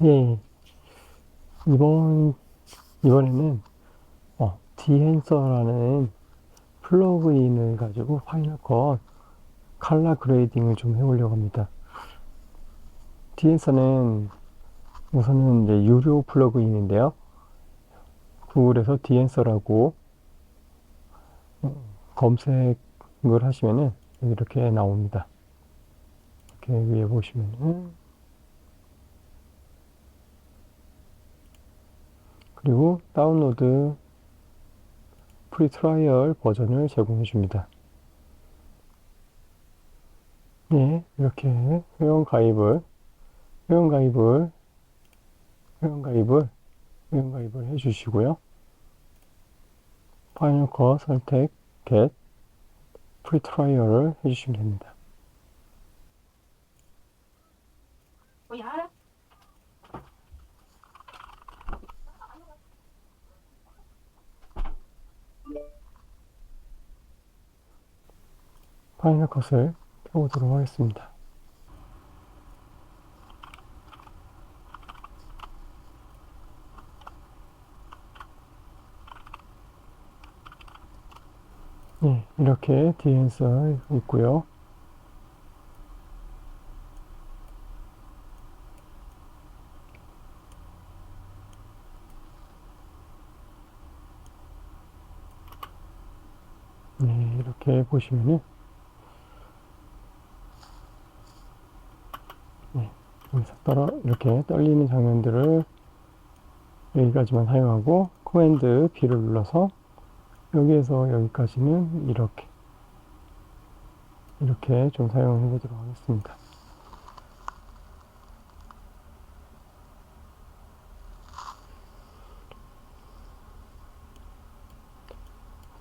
예, 이번에는, 디앤서라는 플러그인을 가지고 파이널 컷 칼라 그레이딩을 좀 해보려고 합니다. 디앤서는 우선은 이제 유료 플러그인인데요. 구글에서 디앤서라고 검색을 하시면은 이렇게 나옵니다. 이렇게 위에 보시면은, 그리고 다운로드 프리 트라이얼 버전을 제공해 줍니다. 네, 이렇게 회원가입을, 회원가입을, 회원가입을 해주시고요. 파이널 컷 선택, get, 프리 트라이얼을 해주시면 됩니다. 파이널 컷을 켜보도록 하겠습니다. 네, 이렇게 디앤서 있고요. 네, 이렇게 보시면은, 네, 여기서 이렇게 떨리는 장면들을 여기까지만 사용하고, 코맨드 B를 눌러서 여기에서 여기까지는 이렇게 좀 사용해 보도록 하겠습니다.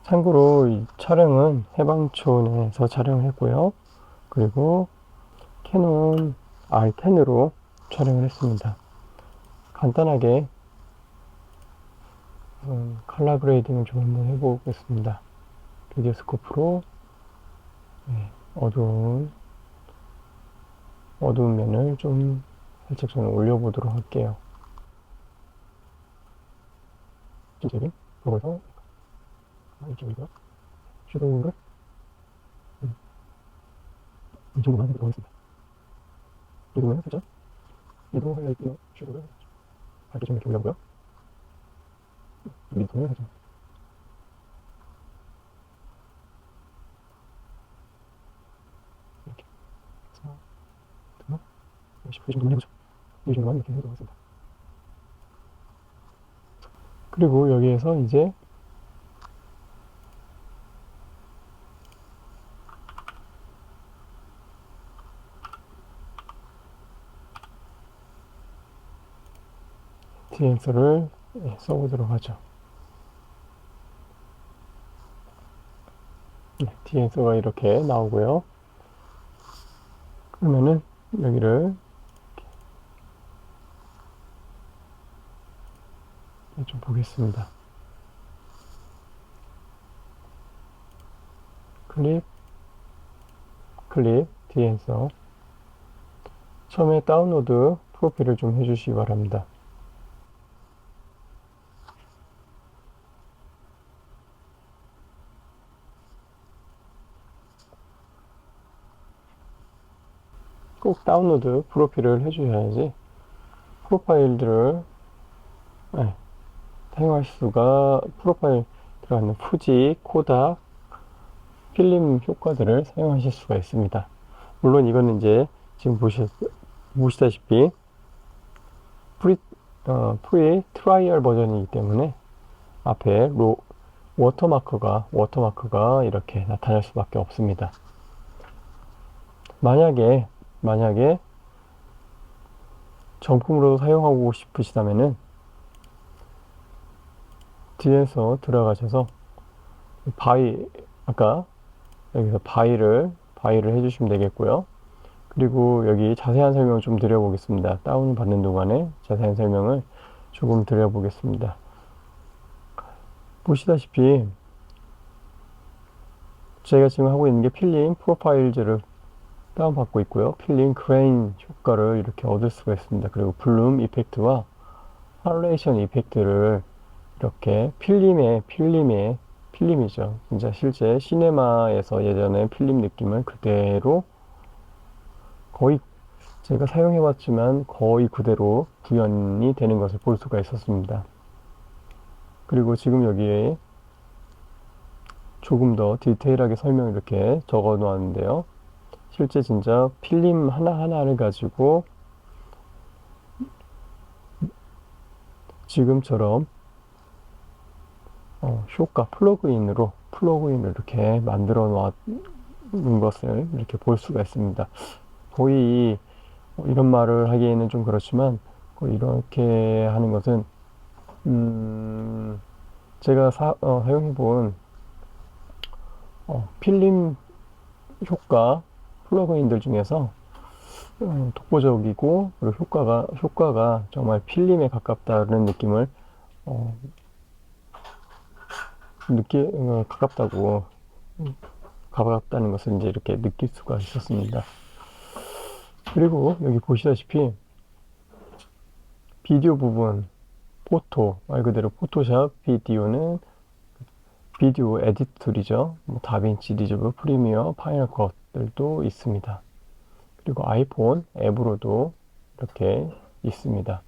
참고로 이 촬영은 해방촌에서 촬영했고요. 그리고 캐논 R10으로 촬영을 했습니다. 간단하게 컬러 그레이딩을 좀 한번 해보겠습니다. 비디오 스코프로 어두운 면을 좀 살짝 저는 올려보도록 할게요. 이쪽에 보고서 이쪽이고요. 섀도우를 이 정도만 해보도록 하겠습니다. 이동을 살짝 이동 하이라이트 섀도우를 밝게 좀 이렇게 올려보고요. 밑톤을 살짝 이렇게 해서 이 정도만 해보죠. 이 정도만 이렇게 해보도록 하겠습니다. 그리고 여기에서 이제 디앤서를 써보도록 하죠. 디앤서가 이렇게 나오고요. 그러면은 여기를 좀 보겠습니다. 클립, 디앤서. 처음에 다운로드 프로필을 좀 해주시기 바랍니다. 꼭 다운로드 프로필을 해주셔야지 프로파일들을 사용할 수가 프로파일 들어가는 fuji, 코닥, 필름 효과들을 사용하실 수가 있습니다. 물론 이거는 이제 지금 보시다시피 프리 트라이얼 버전이기 때문에 앞에 워터마크가 이렇게 나타날 수밖에 없습니다. 만약에 정품으로 사용하고 싶으시다면은 뒤에서 들어가셔서 아까 여기서 바이를 해주시면 되겠고요. 그리고 여기 자세한 설명을 좀 드려보겠습니다. 다운 받는 동안에 자세한 설명을 조금 드려보겠습니다. 보시다시피 제가 지금 하고 있는 게 필름 프로파일즈를 다운받고 있고요. 필름 그레인 효과를 이렇게 얻을 수가 있습니다. 그리고 블룸 이펙트와 할레이션 이펙트를 이렇게 필름이죠. 진짜 실제 시네마에서 예전에 필름 느낌을 그대로 거의 제가 사용해봤지만 거의 그대로 구현이 되는 것을 볼 수가 있었습니다. 그리고 지금 여기에 조금 더 디테일하게 설명을 이렇게 적어 놓았는데요. 실제 진짜 필름 하나하나를 가지고 지금처럼 플러그인을 이렇게 만들어 놓은 것을 이렇게 볼 수가 있습니다. 거의 이런 말을 하기에는 좀 그렇지만 거의 이렇게 하는 것은 제가 사용해본 필름 효과 플러그인들 중에서 독보적이고 그리고 효과가 정말 필름에 가깝다는 느낌을 어, 가깝다고 가깝다는 것을 이제 이렇게 느낄 수가 있었습니다. 그리고 여기 보시다시피 비디오 부분 말 그대로 포토샵 비디오는 비디오 에디트 툴이죠. 뭐 다빈치 리졸브 프리미어 파이널 컷들도 있습니다. 그리고 아이폰 앱으로도 이렇게 있습니다.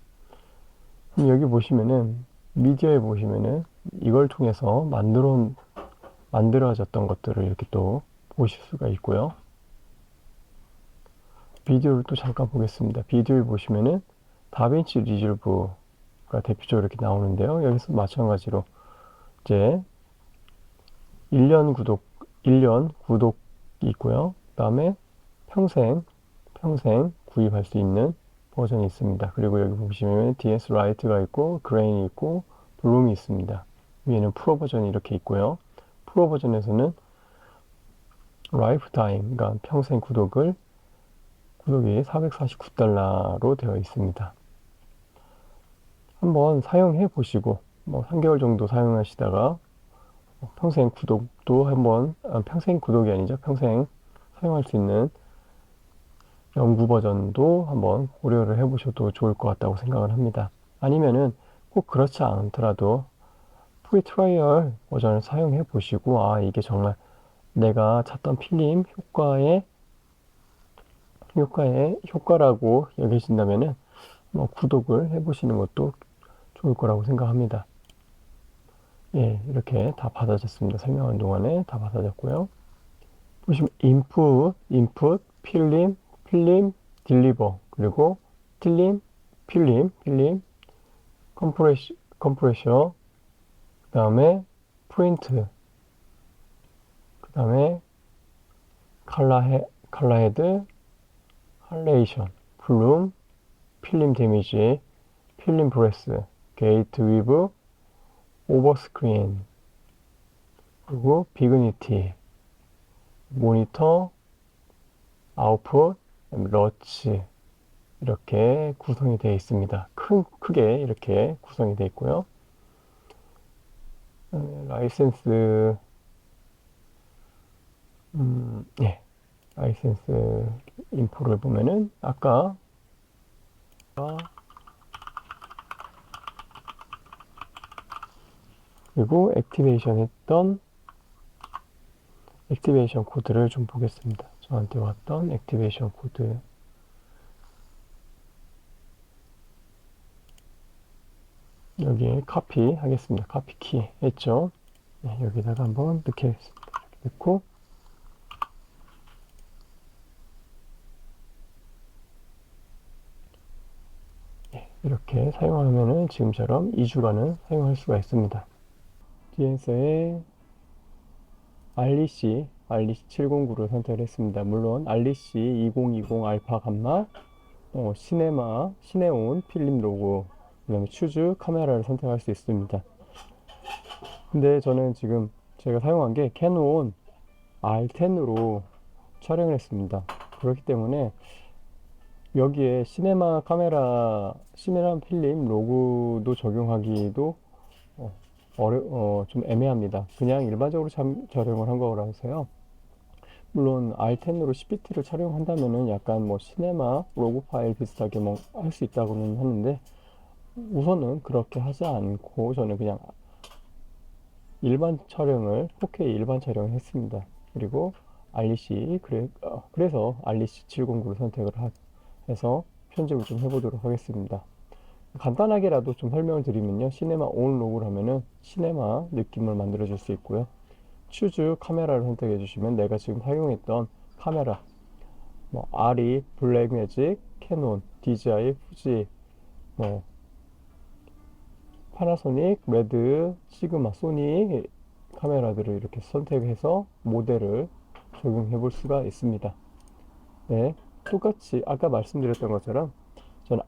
여기 보시면은 미디어에 보시면은 이걸 통해서 만들어졌던 것들을 이렇게 또 보실 수가 있고요. 비디오를 또 잠깐 보겠습니다. 비디오에 보시면은 다빈치 리졸브가 대표적으로 이렇게 나오는데요. 여기서 마찬가지로 이제 1년 구독이 있고요. 그 다음에 평생 구입할 수 있는 버전이 있습니다. 그리고 여기 보시면 DS 라이트가 있고 그레인이 있고 블룸이 있습니다. 위에는 프로 버전이 이렇게 있고요. 프로 버전에서는 라이프타임, 그러니까 평생 구독이 449달러로 되어 있습니다. 한번 사용해 보시고 뭐 3개월 정도 사용하시다가 평생 구독이 아니죠. 평생 사용할 수 있는 연구 버전도 한번 고려를 해보셔도 좋을 것 같다고 생각을 합니다. 아니면은 꼭 그렇지 않더라도 프리 트라이얼 버전을 사용해 보시고 이게 정말 내가 찾던 필름 효과라고 여기신다면은 뭐 구독을 해보시는 것도 좋을 거라고 생각합니다. 예, 이렇게 다 받아졌습니다. 설명하는 동안에 다 받아졌고요. 보시면 필름, 딜리버, 그리고 필름, 컴프레셔, 그 다음에 프린트, 그 다음에 칼라헤드, 할레이션, 블룸, 필름 데미지, 필름 브레스, 게이트 위브, 오버스크린, 그리고 비그니티, 모니터, 아웃풋, 러치 이렇게 구성이 되어 있습니다. 크게 이렇게 구성이 되어 있고요. 라이센스 예, 라이센스 인포를 보면은 아까 그리고 액티베이션 코드를 좀 보겠습니다. 저한테 왔던 액티베이션 코드 여기에 카피 하겠습니다. 카피 키 했죠. 네, 여기다가 한번 넣겠습니다. 이렇게 넣고 이렇게 사용하면은 지금처럼 2주간은 사용할 수가 있습니다. 뒤에서의 REC 709를 선택을 했습니다. 물론 REC 2020 알파 감마, 시네온 필름 로고, 그 다음에 추즈 카메라를 선택할 수 있습니다. 근데 저는 지금 제가 사용한 게 캐논 R10으로 촬영을 했습니다. 그렇기 때문에 여기에 시네마 필름 로고도 적용하기도 좀 애매합니다. 그냥 일반적으로 촬영을 한 거라서요. 물론 R10으로 CPT를 촬영한다면은 약간 뭐 시네마 로고 파일 비슷하게 뭐 할 수 있다고는 하는데, 우선은 그렇게 하지 않고 저는 그냥 일반 촬영을 4K 일반 촬영을 했습니다. 그리고 그래서 알리시 709를 선택을 해서 편집을 좀 해보도록 하겠습니다. 간단하게라도 좀 설명을 드리면요, 시네마 온 로그를 하면은 시네마 느낌을 만들어 줄 수 있고요. 추즈 카메라를 선택해 주시면 내가 지금 사용했던 카메라, 뭐 아리, 블랙매직, 캐논, DJI, 후지, 뭐 파나소닉, 레드, 시그마, 소니 카메라들을 이렇게 선택해서 모델을 적용해 볼 수가 있습니다. 네, 똑같이 아까 말씀드렸던 것처럼 저는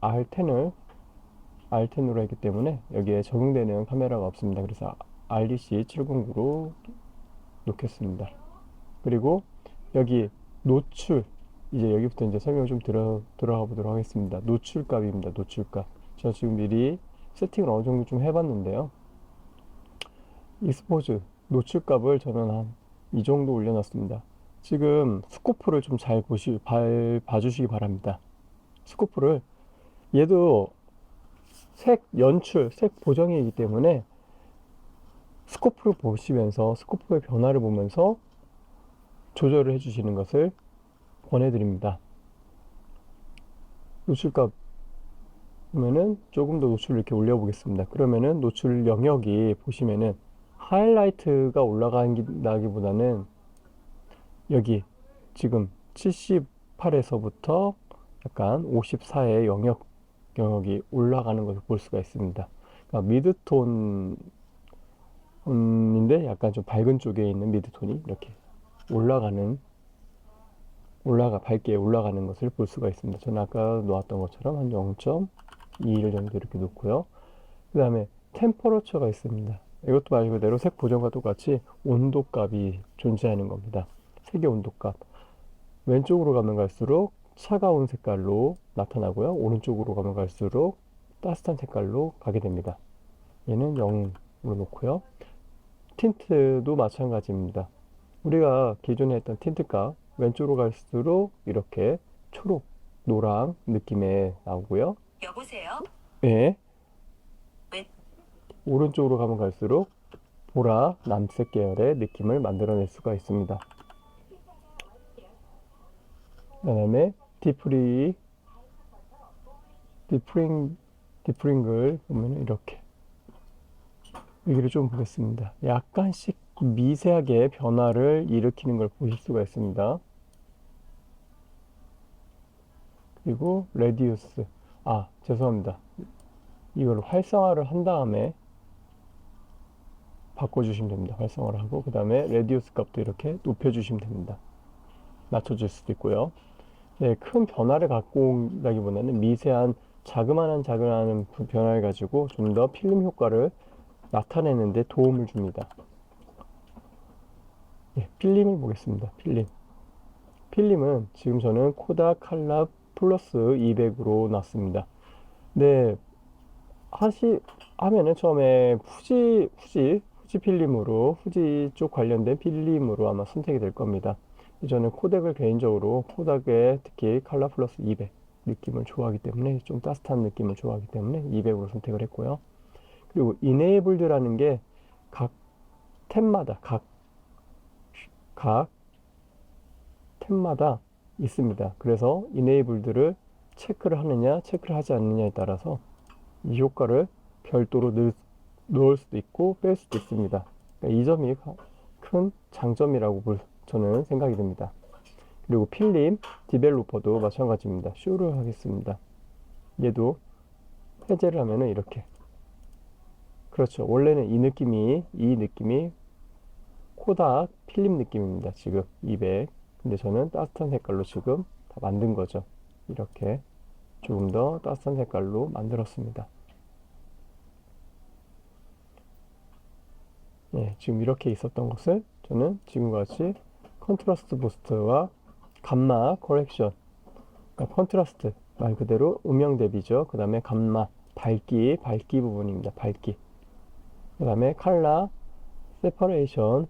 R10으로 했기 때문에 여기에 적용되는 카메라가 없습니다. 그래서 RDC 709로 놓겠습니다. 그리고 여기 노출, 이제 여기부터 이제 설명 좀 들어가 보도록 하겠습니다. 노출값입니다. 노출값. 저 지금 미리 세팅을 어느 정도 좀 해봤는데요. 익스포즈 노출값을 저는 한 이 정도 올려놨습니다. 지금 스코프를 좀 잘 봐주시기 바랍니다. 스코프를, 얘도 색 연출, 색 보정이기 때문에 스코프를 보시면서 스코프의 변화를 보면서 조절을 해주시는 것을 권해드립니다. 노출값 보면은 조금 더 노출을 이렇게 올려보겠습니다. 그러면은 노출 영역이 보시면은 하이라이트가 올라간다기보다는 여기 지금 78에서부터 약간 54의 영역이 올라가는 것을 볼 수가 있습니다. 그러니까 미드톤인데 약간 좀 밝은 쪽에 있는 미드톤이 이렇게 밝게 올라가는 것을 볼 수가 있습니다. 저는 아까 놓았던 것처럼 한 0.21 정도 이렇게 놓고요. 그 다음에 템퍼러처가 있습니다. 이것도 말 그대로 색 보정과 똑같이 온도값이 존재하는 겁니다. 색의 온도값. 왼쪽으로 가면 갈수록 차가운 색깔로 나타나고요. 오른쪽으로 가면 갈수록 따뜻한 색깔로 가게 됩니다. 얘는 0으로 놓고요. 틴트도 마찬가지입니다. 우리가 기존에 했던 틴트 값 왼쪽으로 갈수록 이렇게 초록, 노랑 느낌에 나오고요. 여보세요? 네. 왜? 오른쪽으로 가면 갈수록 보라, 남색 계열의 느낌을 만들어낼 수가 있습니다. 그 다음에 디프링을 보면 이렇게 여기를 좀 보겠습니다. 약간씩 미세하게 변화를 일으키는 걸 보실 수가 있습니다. 그리고 레디우스, 죄송합니다. 이걸 활성화를 한 다음에 바꿔주시면 됩니다. 활성화를 하고 그 다음에 레디우스 값도 이렇게 높여주시면 됩니다. 낮춰줄 수도 있고요. 네, 큰 변화를 갖고 온다기보다는 미세한 자그마한 변화를 가지고 좀 더 필름 효과를 나타내는데 도움을 줍니다. 예, 필름을 보겠습니다. 필름은 지금 저는 코다 칼라 플러스 200으로 놨습니다. 네, 하면은 처음에 후지 필름으로, 후지 쪽 관련된 필름으로 아마 선택이 될 겁니다. 저는 코덱을 개인적으로 코덱에 특히 칼라 플러스 200 느낌을 좋아하기 때문에, 좀 따뜻한 느낌을 좋아하기 때문에 200으로 선택을 했고요. 그리고 이네이블드라는 게 각 탭마다 각 탭마다 있습니다. 그래서 이네이블드를 체크를 하느냐 체크를 하지 않느냐에 따라서 이 효과를 별도로 넣을 수도 있고 뺄 수도 있습니다. 그러니까 이 점이 큰 장점이라고 저는 생각이 듭니다. 그리고 필름 디벨로퍼도 마찬가지입니다. 쇼를 하겠습니다. 얘도 해제를 하면은 이렇게, 그렇죠. 원래는 이 느낌이 코닥 필름 느낌입니다. 지금 200. 근데 저는 따뜻한 색깔로 지금 다 만든 거죠. 이렇게 조금 더 따뜻한 색깔로 만들었습니다. 예, 지금 이렇게 있었던 것을 저는 지금과 같이 컨트라스트 부스트와 감마 커렉션, 그러니까 컨트라스트 말 그대로 음영 대비죠. 그 다음에 감마 밝기 부분입니다. 밝기. 그 다음에 칼라 세퍼레이션,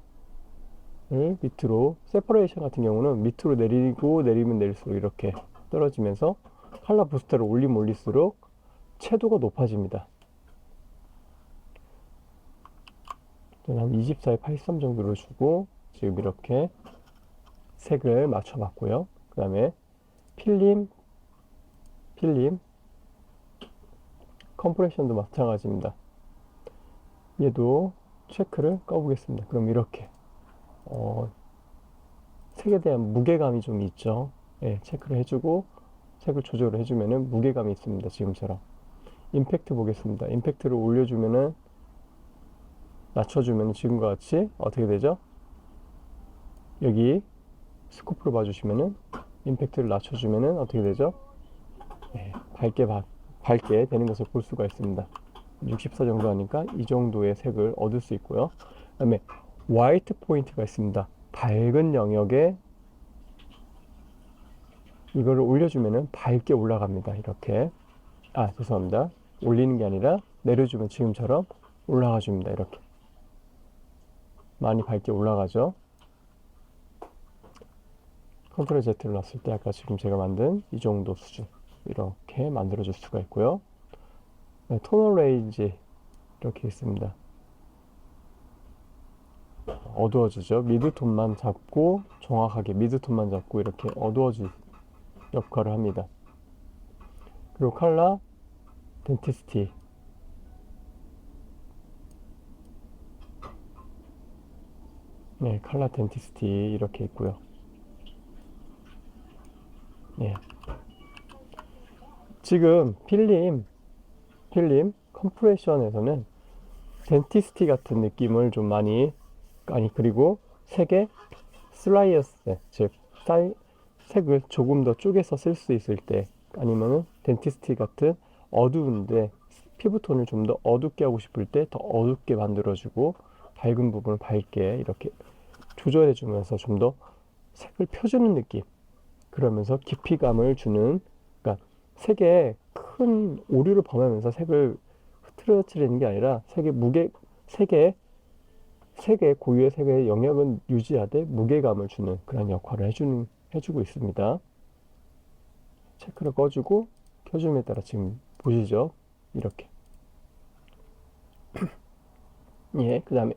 밑으로, 세퍼레이션 같은 경우는 밑으로 내리고 내리면 내릴수록 이렇게 떨어지면서 컬러 부스터를 올리면 올릴수록 채도가 높아집니다. 저는 한 24에 83 정도로 주고 지금 이렇게 색을 맞춰봤고요. 그 다음에 필름, 컴프레션도 마찬가지입니다. 얘도 체크를 꺼보겠습니다. 그럼 이렇게 색에 대한 무게감이 좀 있죠. 예, 체크를 해주고 색을 조절을 해주면은 무게감이 있습니다. 지금처럼. 임팩트 보겠습니다. 임팩트를 올려주면은, 낮춰주면은 지금과 같이 어떻게 되죠? 여기 스코프를 봐주시면은 임팩트를 낮춰주면은 어떻게 되죠? 예, 밝게 되는 것을 볼 수가 있습니다. 64 정도 하니까 이 정도의 색을 얻을 수 있고요. 그 다음에 화이트 포인트가 있습니다. 밝은 영역에 이거를 올려주면은 밝게 올라갑니다. 이렇게. 죄송합니다. 올리는 게 아니라 내려주면 지금처럼 올라가 줍니다. 이렇게. 많이 밝게 올라가죠. 컨트롤 Z를 놨을 때 아까 지금 제가 만든 이 정도 수준. 이렇게 만들어 줄 수가 있고요. 네, 토너 레인지 이렇게 있습니다. 어두워지죠. 미드톤만 잡고 정확하게 미드톤만 잡고 이렇게 어두워질 역할을 합니다. 그리고 컬러 덴티스티, 네, 컬러 덴티스티 이렇게 있고요. 네. 지금 필름 컴프레션에서는 덴티스티 같은 느낌을 좀 많이, 그리고 색의 슬라이어스, 즉 색을 조금 더 쪼개서 쓸 수 있을 때, 아니면은 덴티스티 같은 어두운데 피부톤을 좀 더 어둡게 하고 싶을 때 더 어둡게 만들어주고 밝은 부분을 밝게 이렇게 조절해주면서 좀 더 색을 펴주는 느낌, 그러면서 깊이감을 주는, 그러니까 색에 큰 오류를 범하면서 색을 흐트러뜨리는 게 아니라 색의 고유의 색의 영역은 유지하되 무게감을 주는 그런 역할을 해주고 있습니다. 체크를 꺼주고 켜줌에 따라 지금 보시죠. 이렇게. 예, 그 다음에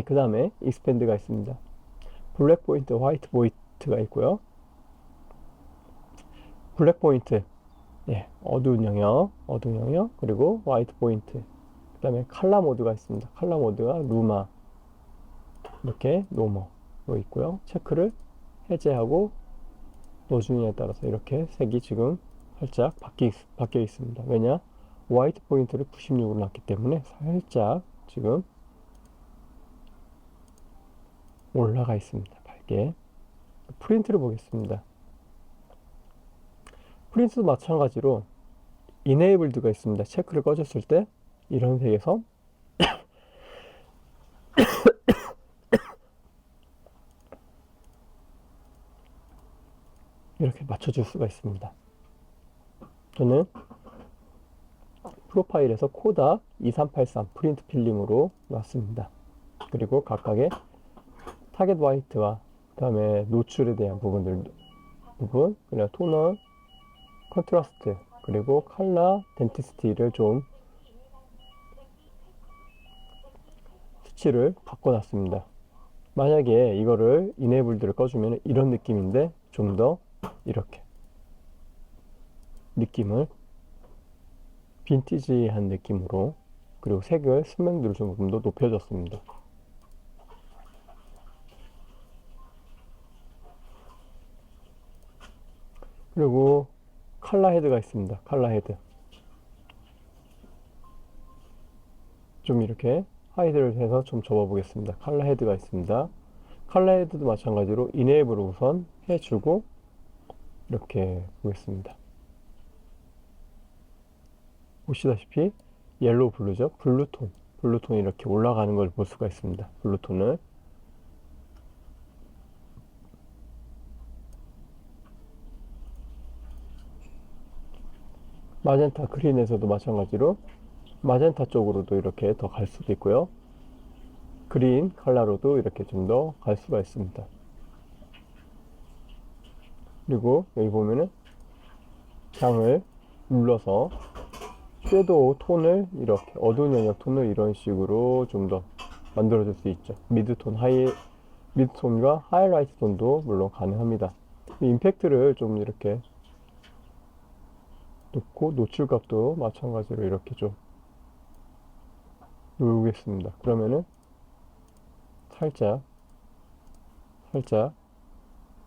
그 다음에 익스펜드가 있습니다. 블랙 포인트, 화이트 포인트가 있고요. 블랙 포인트, 예, 어두운 영역, 그리고 화이트 포인트. 그 다음에 칼라 모드가 있습니다. 칼라 모드가 루마, 이렇게 노머로 있고요. 체크를 해제하고 넣어주느냐에 따라서 이렇게 색이 지금 살짝 바뀌어 있습니다. 왜냐? 화이트 포인트를 96으로 놨기 때문에 살짝 지금 올라가 있습니다. 밝게. 프린트를 보겠습니다. 프린트도 마찬가지로 이네이블드가 있습니다. 체크를 꺼졌을 때 이런 색에서 이렇게 맞춰줄 수가 있습니다. 저는 프로파일에서 코다 2383 프린트 필름으로 놨습니다. 그리고 각각의 타겟 화이트와 그 다음에 노출에 대한 부분, 그냥 토너, 컨트라스트, 그리고 컬러 덴티스티를 좀 수치를 바꿔놨습니다. 만약에 이거를 이네이블드를 꺼주면 이런 느낌인데 좀 더 이렇게 느낌을 빈티지한 느낌으로, 그리고 색을 선명도를 조금 더 높여줬습니다. 그리고 칼라 헤드가 있습니다. 칼라 헤드 좀 이렇게 하이드를 해서 좀 접어보겠습니다. 칼라 헤드가 있습니다. 칼라 헤드도 마찬가지로 이네이블을 우선 해주고 이렇게 보겠습니다. 보시다시피 옐로우 블루죠. 블루톤이 이렇게 올라가는 걸 볼 수가 있습니다. 블루톤을 마젠타 그린에서도 마찬가지로 마젠타 쪽으로도 이렇게 더 갈 수도 있고요. 그린 컬러로도 이렇게 좀 더 갈 수가 있습니다. 그리고 여기 보면은 장을 눌러서 섀도우 톤을 이렇게 어두운 영역 톤을 이런 식으로 좀 더 만들어줄 수 있죠. 미드톤과 하이라이트 톤도 물론 가능합니다. 임팩트를 좀 이렇게 넣고 노출값도 마찬가지로 이렇게 좀 누르겠습니다. 그러면은 살짝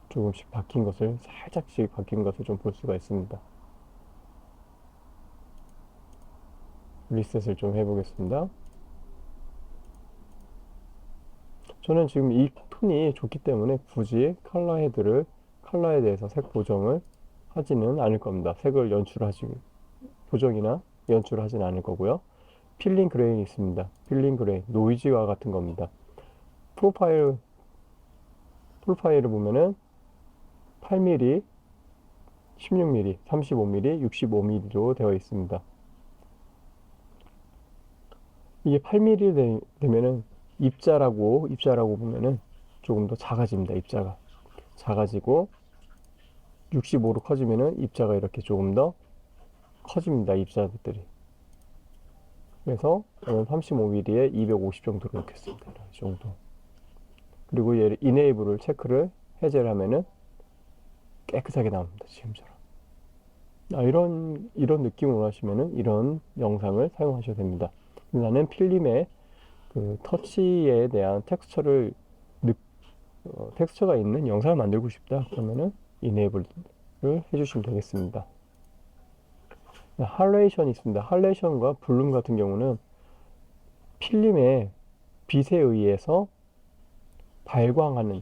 조금씩 바뀐 것을 살짝씩 바뀐 것을 좀 볼 수가 있습니다. 리셋을 좀 해보겠습니다. 저는 지금 이 톤이 좋기 때문에 굳이 컬러에 대해서 색 보정을 하지는 않을 겁니다. 색을 보정이나 연출을 하지는 않을 거고요. 필링 그레인이 있습니다. 필링 그레인, 노이즈와 같은 겁니다. 프로파일을 보면은 8mm, 16mm, 35mm, 65mm로 되어 있습니다. 이게 8mm 되면은 입자라고 보면은 조금 더 작아집니다. 입자가 작아지고 65로 커지면은 입자가 이렇게 조금 더 커집니다. 입자들이. 그래서 저는 35mm에 250 정도로 놓겠습니다. 이 정도. 그리고 얘를 이네이블을 체크를 해제를 하면은 깨끗하게 나옵니다. 지금처럼. 이런 느낌을 원하시면은 이런 영상을 사용하셔도 됩니다. 나는 필름의 그 터치에 대한 텍스처가 있는 영상을 만들고 싶다. 그러면은 이네이블을 해주시면 되겠습니다. 할레이션이 있습니다. 할레이션과 블룸 같은 경우는 필름의 빛에 의해서 발광하는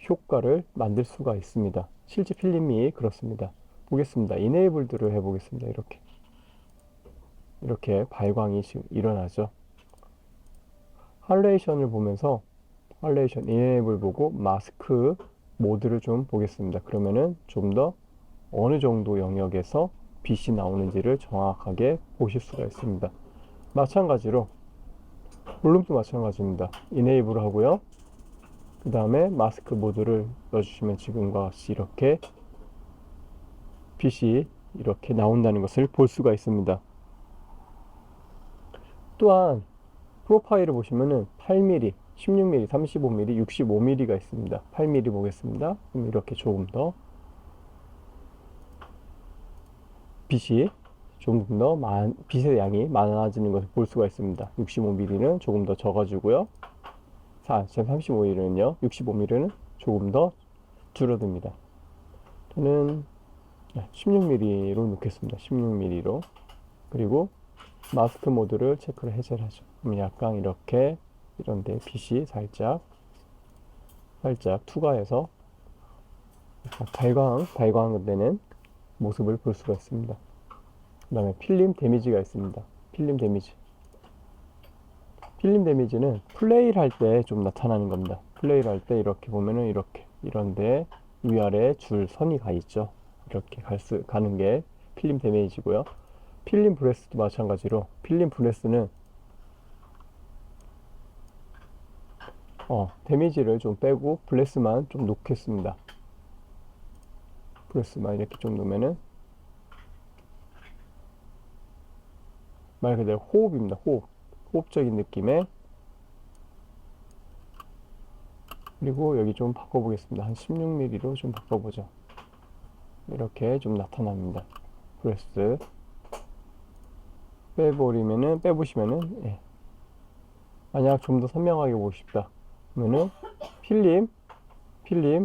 효과를 만들 수가 있습니다. 실제 필름이 그렇습니다. 보겠습니다. 이네이블드를 해보겠습니다. 이렇게 발광이 지금 일어나죠. 할레이션을 보면서 할레이션 이네이블 보고 마스크 모드를 좀 보겠습니다. 그러면은 좀 더 어느 정도 영역에서 빛이 나오는지를 정확하게 보실 수가 있습니다. 마찬가지로 볼륨도 마찬가지입니다. 이네이블 하고요. 그 다음에 마스크 모드를 넣어주시면 지금과 같이 이렇게 빛이 이렇게 나온다는 것을 볼 수가 있습니다. 또한 프로파일을 보시면은 8mm, 16mm, 35mm, 65mm가 있습니다. 8mm 보겠습니다. 그럼 이렇게 조금 더 빛의 양이 많아지는 것을 볼 수가 있습니다. 65mm는 조금 더 적어지고요. 35mm는요, 65mm는 조금 더 줄어듭니다. 저는 16mm로 놓겠습니다. 16mm로. 그리고 마스크 모드를 체크를 해제를 하죠. 그럼 약간 이렇게 이런데 빛이 살짝 투과해서 발광되는 모습을 볼 수가 있습니다. 그 다음에 필름 데미지가 있습니다. 필름 데미지는 플레이를 할 때 좀 나타나는 겁니다. 플레이를 할 때 이렇게 보면은 이런데 위아래 줄 선이 가 있죠. 이렇게 가는 게 필름 데미지고요. 필름 브레스도 마찬가지로 필름 브레스는 데미지를 좀 빼고 브레스만 좀 놓겠습니다. 브레스만 이렇게 좀 놓으면은 말 그대로 호흡입니다. 호흡적인 느낌의. 그리고 여기 좀 바꿔보겠습니다. 한 16mm로 좀 바꿔보죠. 이렇게 좀 나타납니다. 브레스 빼보시면은 만약 좀 더 선명하게 보고 싶다 그러면은 필름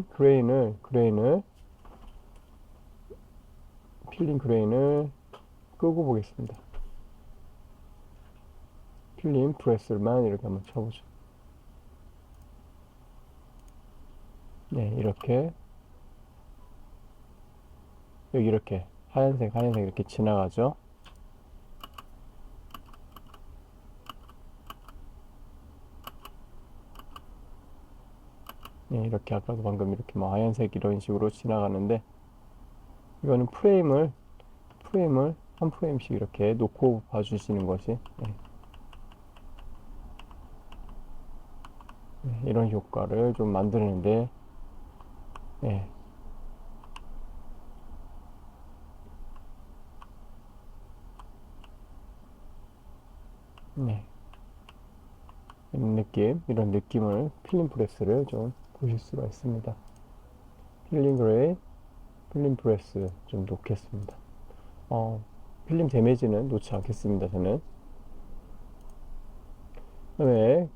그레인을 끄고 보겠습니다. 필름 브레스만 이렇게 한번 쳐보죠. 네, 이렇게 여기 이렇게 하얀색 이렇게 지나가죠. 네, 이렇게 아까도 방금 이렇게 하얀색 이런 식으로 지나가는데 이거는 프레임을 한 프레임씩 이렇게 놓고 봐주시는 것이 이런 효과를 좀 만드는데 예, 네, 이런 느낌을 필름 프레스를 좀 보실 수가 있습니다. 필름 그레이, 필름 프레스 좀 놓겠습니다. 필름 데미지는 놓지 않겠습니다. 저는. 그다음에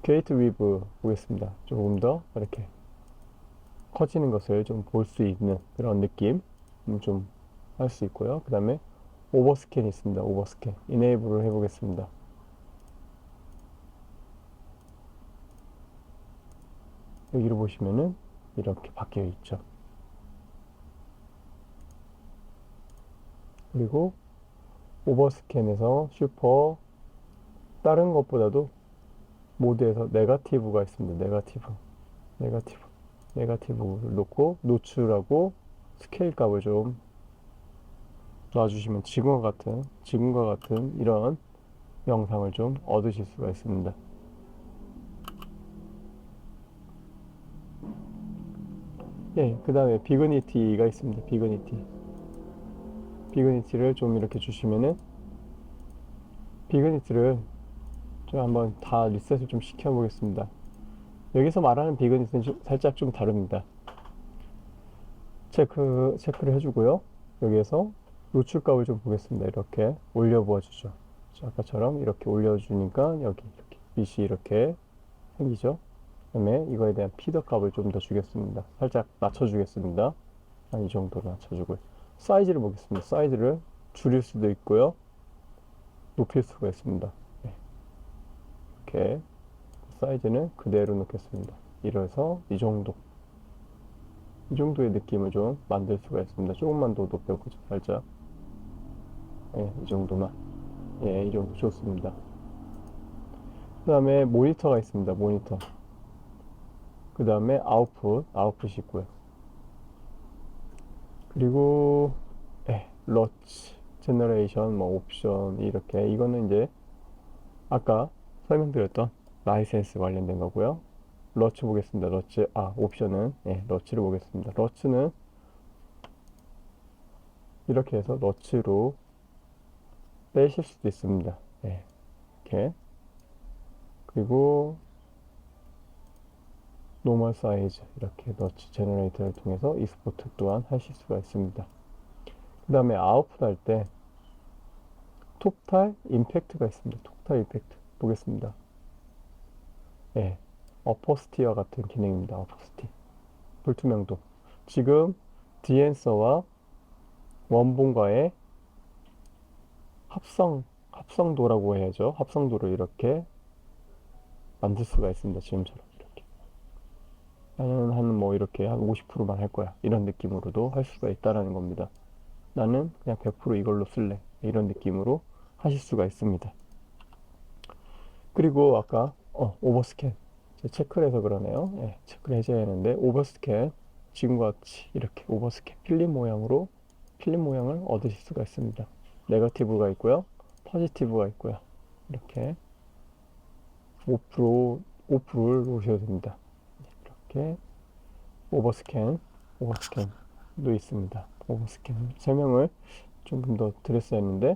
게이트 위브 보겠습니다. 조금 더 이렇게 커지는 것을 좀 볼 수 있는 그런 느낌 좀 할 수 있고요. 그 다음에 오버스캔이 있습니다. 오버스캔 이네이블을 해보겠습니다. 여기를 보시면은 이렇게 바뀌어 있죠. 그리고 오버스캔에서 슈퍼 다른 것보다도 모드에서 네거티브가 있습니다. 네거티브를 놓고 노출하고 스케일 값을 좀 놔주시면 지금과 같은 이런 영상을 좀 얻으실 수가 있습니다. 예, 그 다음에 비그니티가 있습니다. 비그니티를 좀 이렇게 주시면은 비그니티를 좀 한번 다 리셋을 좀 시켜보겠습니다. 여기서 말하는 비그니티는 살짝 좀 다릅니다. 체크를 해주고요. 여기에서 노출값을 좀 보겠습니다. 이렇게 올려보아 주죠. 아까처럼 이렇게 올려주니까 여기 이렇게 빛이 이렇게 생기죠. 그다음에 이거에 대한 피더 값을 좀 더 주겠습니다. 살짝 낮춰주겠습니다. 한 이 정도로 낮춰주고요. 사이즈를 보겠습니다. 사이즈를 줄일 수도 있고요. 높일 수가 있습니다. 네. 이렇게 사이즈는 그대로 놓겠습니다. 이래서 이 정도의 느낌을 좀 만들 수가 있습니다. 조금만 더 높여보죠. 살짝. 예, 이 정도만. 예, 이 정도 좋습니다. 그 다음에 모니터가 있습니다. 모니터. 그 다음에 아웃풋이 있고요. 그리고 러치, 제너레이션, 뭐 옵션 이렇게 이거는 이제 아까 설명드렸던 라이센스 관련된 거고요. 러치 보겠습니다. 옵션은 러치를 보겠습니다. 러치는 이렇게 해서 러치로 빼실 수도 있습니다. 이렇게 그리고 노멀 사이즈 이렇게 러치 제너레이터를 통해서 익스포트 또한 하실 수가 있습니다. 그 다음에 아웃풋 할 때 톱탈 임팩트가 있습니다. 톱탈 임팩트 보겠습니다. 어퍼스티어 같은 기능입니다. 어퍼스티 불투명도 지금 디엔서와 원본과의 합성도라고 해야죠. 합성도를 이렇게 만들 수가 있습니다. 지금처럼 이렇게 나는 한 뭐 이렇게 한 50%만 할 거야 이런 느낌으로도 할 수가 있다라는 겁니다. 나는 그냥 100% 이걸로 쓸래 이런 느낌으로 하실 수가 있습니다. 그리고 아까 오버스캔 체크를 해서 그러네요. 체크를 해줘야 하는데 오버스캔 지금과 같이 이렇게 오버스캔 필름 모양을 얻으실 수가 있습니다. 네거티브가 있고요. 포지티브가 있고요. 이렇게 5%를 놓으셔도 됩니다. 이렇게 오버스캔도 있습니다. 오버스캔 설명을 조금 더 드렸어야 했는데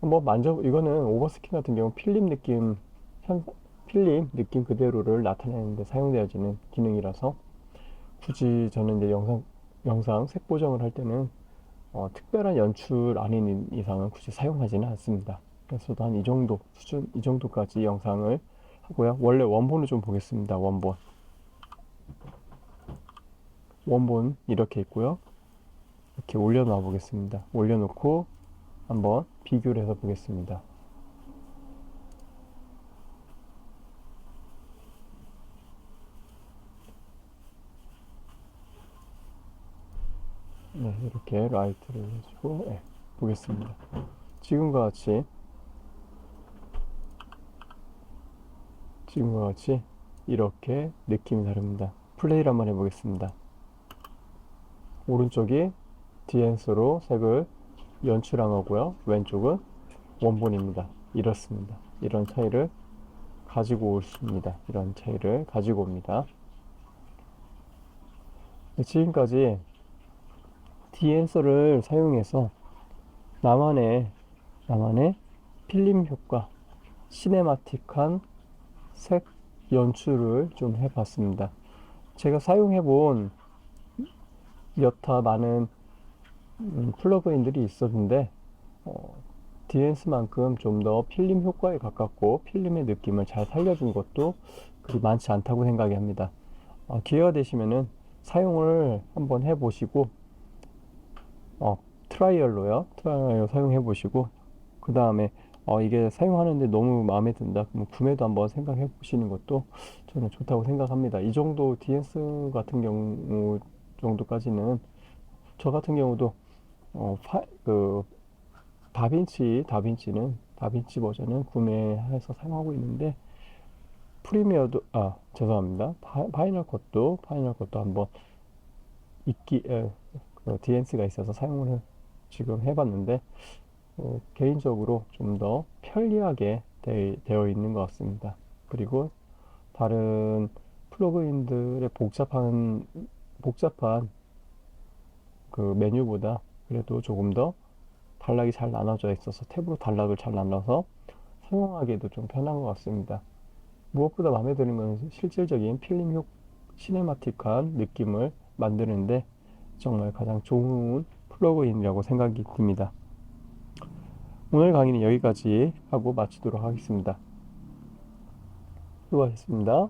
한번 이거는 오버스캔 같은 경우 필름 느낌 그대로를 나타내는데 사용되어지는 기능이라서 굳이 저는 이제 영상 색 보정을 할 때는 특별한 연출 아닌 이상은 굳이 사용하지는 않습니다. 그래서 한 이 정도 수준, 이 정도까지 영상을 하고요. 원래 원본을 좀 보겠습니다. 원본 이렇게 있고요. 이렇게 올려놔 보겠습니다. 올려놓고 한번 비교를 해서 보겠습니다. 이렇게 라이트를 해주고 보겠습니다. 지금과 같이 이렇게 느낌이 다릅니다. 플레이를 한번 해보겠습니다. 오른쪽이 디엔서로 색을 연출항하고요. 왼쪽은 원본입니다. 이렇습니다. 이런 차이를 가지고 있습니다. 이런 차이를 가지고 옵니다. 지금까지 디엔서를 사용해서 나만의 필름 효과, 시네마틱한 색 연출을 좀 해봤습니다. 제가 사용해본 여타 많은 플러그인들이 있었는데 디엔스만큼 좀 더 필름 효과에 가깝고 필름의 느낌을 잘 살려준 것도 그리 많지 않다고 생각이 합니다. 기회가 되시면은 사용을 한번 해보시고 트라이얼로 사용해 보시고 그 다음에 이게 사용하는데 너무 마음에 든다 그럼 구매도 한번 생각해 보시는 것도 저는 좋다고 생각합니다. 이 정도 DS 같은 경우 정도까지는 저 같은 경우도 그 다빈치 버전은 구매해서 사용하고 있는데 프리미어도 죄송합니다. 파이널 컷도 한번 DNC가 있어서 사용을 지금 해봤는데 개인적으로 좀 더 편리하게 되어 있는 것 같습니다. 그리고 다른 플러그인들의 복잡한 그 메뉴보다 그래도 조금 더 단락이 잘 나눠져 있어서 탭으로 단락을 잘 나눠서 사용하기에도 좀 편한 것 같습니다. 무엇보다 마음에 드는 것은 실질적인 시네마틱한 느낌을 만드는데 정말 가장 좋은 플러그인이라고 생각이 듭니다. 오늘 강의는 여기까지 하고 마치도록 하겠습니다. 수고하셨습니다.